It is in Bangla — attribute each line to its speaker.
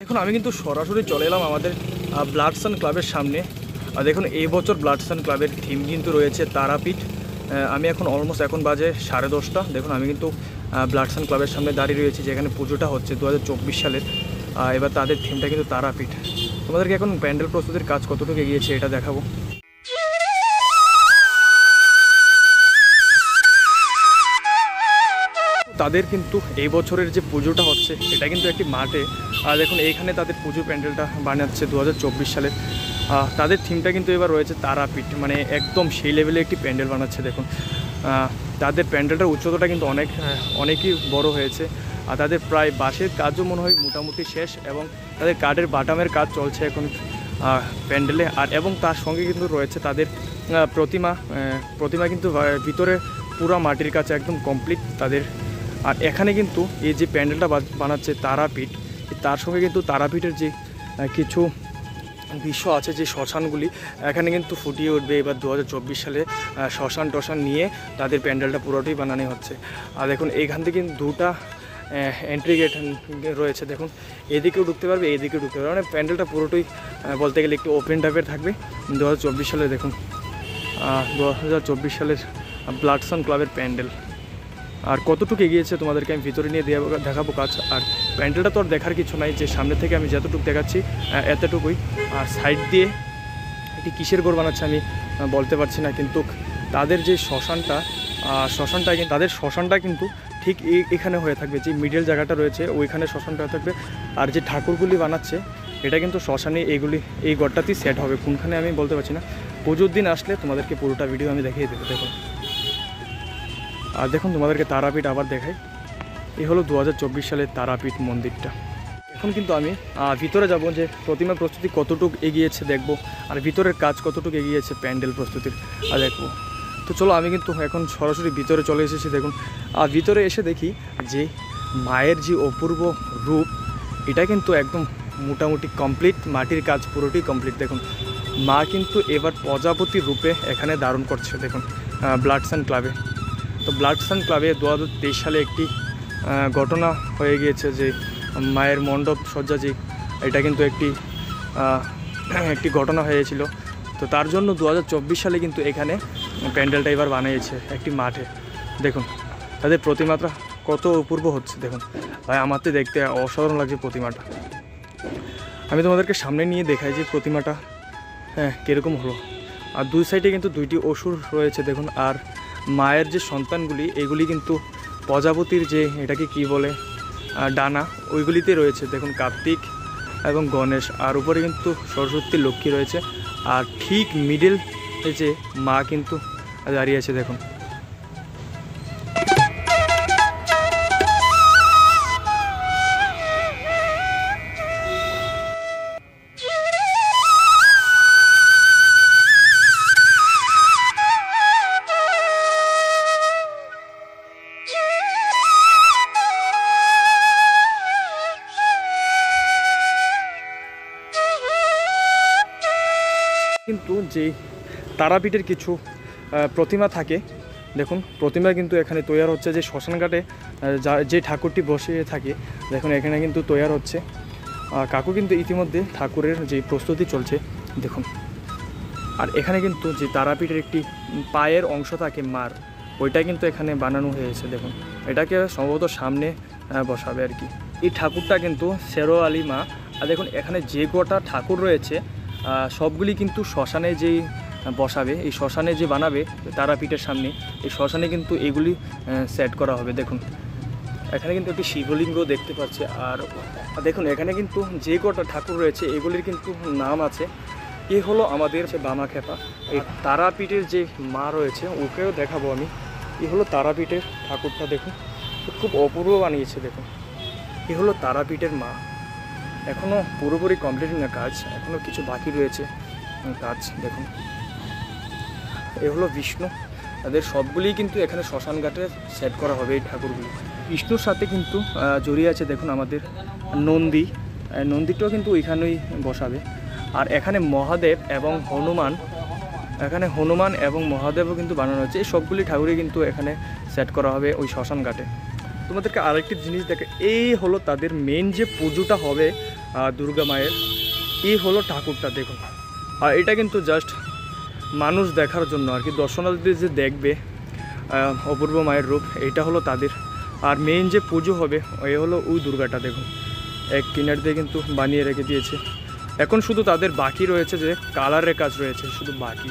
Speaker 1: এখন আমি কিন্তু সরাসরি চলে এলাম আমাদের ব্লাড সান ক্লাবের সামনে। দেখুন এই বছর ব্লাড সান ক্লাবের থিম কিন্তু রয়েছে তারাপীঠ। আমি এখন অলমোস্ট এখন বাজে 10:30। দেখুন আমি কিন্তু ব্লাড সান ক্লাবের সামনে দাঁড়িয়ে রয়েছি, যেখানে পুজোটা হচ্ছে 2024 সালের। এবার তাদের থিমটা কিন্তু তারাপীঠ। তোমাদেরকে এখন প্যান্ডেল প্রস্তুতির কাজ কতটুকু এগিয়েছে এটা দেখাবো। তাদের কিন্তু এই বছরের যে পুজোটা হচ্ছে এটা কিন্তু একটি মাঠে। দেখুন এইখানে তাদের পুজো প্যান্ডেলটা বানাচ্ছে 2024 সালে। তাদের থিমটা কিন্তু এবার রয়েছে তারাপীঠ, মানে একদম সেই লেভেলে একটি প্যান্ডেল বানাচ্ছে। দেখুন তাদের প্যান্ডেলটার উচ্চতাটা কিন্তু অনেকই বড় হয়েছে। আর তাদের প্রায় বাঁশের কাজও মনে হয় মোটামুটি শেষ, এবং তাদের কাঠের বাটামের কাজ চলছে এখন প্যান্ডেলে। আর এবং তার সঙ্গে কিন্তু রয়েছে তাদের প্রতিমা কিন্তু ভিতরে পুরো মাটির কাছে একদম কমপ্লিট তাদের। আর এখানে কিন্তু এই যে প্যান্ডেলটা বানাচ্ছে তারাপীঠ, তার সঙ্গে কিন্তু তারাপীঠের যে কিছু দৃশ্য আছে, যে শ্মশানগুলি এখানে কিন্তু ফুটিয়ে উঠবে এবার 2024 সালে। শ্মশান নিয়ে তাদের প্যান্ডেলটা পুরোটাই বানানো হচ্ছে। আর দেখুন এইখান থেকে কিন্তু দুটা এন্ট্রি গেট রয়েছে। দেখুন এদিকেও ঢুকতে পারবে, এদিকেও ঢুকতে পারবে, মানে প্যান্ডেলটা পুরোটাই বলতে গেলে একটু ওপেন টাইপের থাকবে 2024 সালে। দেখুন 2024 সালের ব্লাড সান ক্লাবের প্যান্ডেল। আর কতটুকু এগিয়েছে তোমাদেরকে আমি ভিতরে নিয়ে দেখাবো কাজ। আর প্যান্ডেলটা তো আর দেখার কিছু নাই, যে সামনে থেকে আমি যতটুকু দেখাচ্ছি এতটুকুই। আর সাইড দিয়ে একটি কিসের ঘর বানাচ্ছে আমি বলতে পারছি না, কিন্তু তাদের যে শ্মশানটা কিন্তু ঠিক এখানে হয়ে থাকবে, যে মিডল জায়গাটা রয়েছে ওইখানে শ্মশানটা হয়ে থাকবে। আর যে ঠাকুরগুলি বানাচ্ছে এটা কিন্তু শ্মশানে এই ঘরটাতেই সেট হবে, কোনখানে আমি বলতে পারছি না। পুজোর দিন আসলে তোমাদেরকে পুরোটা ভিডিও আমি দেখিয়ে দেবো। দেখুন আর দেখুন তোমাদেরকে তারাপীঠ আবার দেখাই। এই হলো 2024 সালের তারাপীঠ মন্দিরটা। এখন কিন্তু আমি ভিতরে যাব, যে প্রতিমা প্রস্তুতি কতটুকু এগিয়েছে দেখব, আর ভিতরের কাজ কতটুকু এগিয়েছে প্যান্ডেল প্রস্তুতির দেখব। তো চলো আমি কিন্তু এখন সরাসরি ভিতরে চলে এসেছি। দেখুন আর ভিতরে এসে দেখি যে মায়ের যে অপূর্ব রূপ, এটা কিন্তু একদম মোটামুটি কমপ্লিট, মাটির কাজ পুরোটি কমপ্লিট। দেখুন মা কিন্তু এবার প্রজাপতির রূপে এখানে ধারণ করছে। দেখুন ব্লাড সান ক্লাবে। তো ব্লাড সান ক্লাবে 2023 সালে একটি ঘটনা হয়ে গিয়েছে, যে মায়ের মণ্ডপ সজ্জা, যে এটা কিন্তু একটি ঘটনা হয়েছিল। তো তার জন্য 2024 সালে কিন্তু এখানে প্যান্ডেলটা এবার বানিয়েছে একটি মাঠে। দেখুন তাদের প্রতিমাটা কত অপূর্ব হচ্ছে। দেখুন ভাই আমার তো দেখতে অসাধারণ লাগছে প্রতিমাটা। আমি তোমাদেরকে সামনে নিয়ে দেখাই যে প্রতিমাটা কীরকম হলো। আর দুই সাইডে কিন্তু দুইটি অসুর রয়েছে। দেখুন আর মায়ের যে সন্তানগুলি এগুলি কিন্তু প্রজাপতির যে এটাকে কি বলে ডানা, ওইগুলিতে রয়েছে। দেখুন কার্তিক এবং গণেশ, আর উপরে কিন্তু সরস্বতী লক্ষ্মী রয়েছে। আর ঠিক মিডল যে মা কিন্তু দাঁড়িয়ে আছে। দেখুন কিন্তু যে তারাপীঠের কিছু প্রতিমা থাকে, দেখুন প্রতিমা কিন্তু এখানে তৈরি হচ্ছে, যে শ্মশানঘাটে যে ঠাকুরটি বসে থাকে। দেখুন এখানে কিন্তু তৈরি হচ্ছে। কাকু কিন্তু ইতিমধ্যে ঠাকুরের যে প্রস্তুতি চলছে। দেখুন আর এখানে কিন্তু যে তারাপীঠের একটি পায়ের অংশ থাকে মার, ওইটা কিন্তু এখানে বানানো হয়েছে। দেখুন এটাকে সম্ভবত সামনে বসাবে আর কি। এই ঠাকুরটা কিন্তু শেরোয়ালি মা। আর দেখুন এখানে যে কটা ঠাকুর রয়েছে সবগুলি কিন্তু শ্মশানে যেই বসাবে, এই শ্মশানে যে বানাবে তারাপীঠের সামনে, এই শ্মশানে কিন্তু এগুলি সেট করা হবে। দেখুন এখানে কিন্তু একটি শিবলিঙ্গ দেখতে পাচ্ছে। আর দেখুন এখানে কিন্তু যে কটা ঠাকুর রয়েছে এগুলির কিন্তু নাম আছে। এ হলো আমাদের বামাখ্যাপা। এই তারাপীঠের যে মা রয়েছে ওকেও দেখাবো আমি। এ হলো তারাপীঠের ঠাকুরটা। দেখুন খুব অপূর্ব বানিয়েছে। দেখুন এ হলো তারাপীঠের মা। এখনও পুরোপুরি কমপ্লিট না কাজ, এখনও কিছু বাকি রয়েছে কাজ। দেখুন এ হলো বিষ্ণু। তাদের সবগুলিই কিন্তু এখানে শ্মশানঘাটে সেট করা হবে এই ঠাকুরগুলি। বিষ্ণুর সাথে কিন্তু জড়িয়ে আছে দেখুন আমাদের নন্দীটাও কিন্তু ওইখানেই বসাবে। আর এখানে মহাদেব এবং মহাদেবও কিন্তু বানানো হচ্ছে। এই সবগুলি ঠাকুরই কিন্তু এখানে সেট করা হবে ওই শ্মশানঘাটে। তোমাদেরকে আরেকটি জিনিস দেখে, এই হলো তাদের মেন যে পুজোটা হবে দুর্গা মায়ের। এই হলো ঠাকুরটা, দেখুন। আর এটা কিন্তু জাস্ট মানুষ দেখার জন্য আর কি, দর্শনার্থী যে দেখবে অপূর্ব মায়ের রূপ, এটা হলো তাদের। আর মেইন যে পুজো হবে এ হলো ওই দুর্গাটা, দেখুন এক কিনার দিয়ে কিন্তু বানিয়ে রেখে দিয়েছে। এখন শুধু তাদের বাকি রয়েছে যে কালারের কাজ রয়েছে, শুধু বাকি।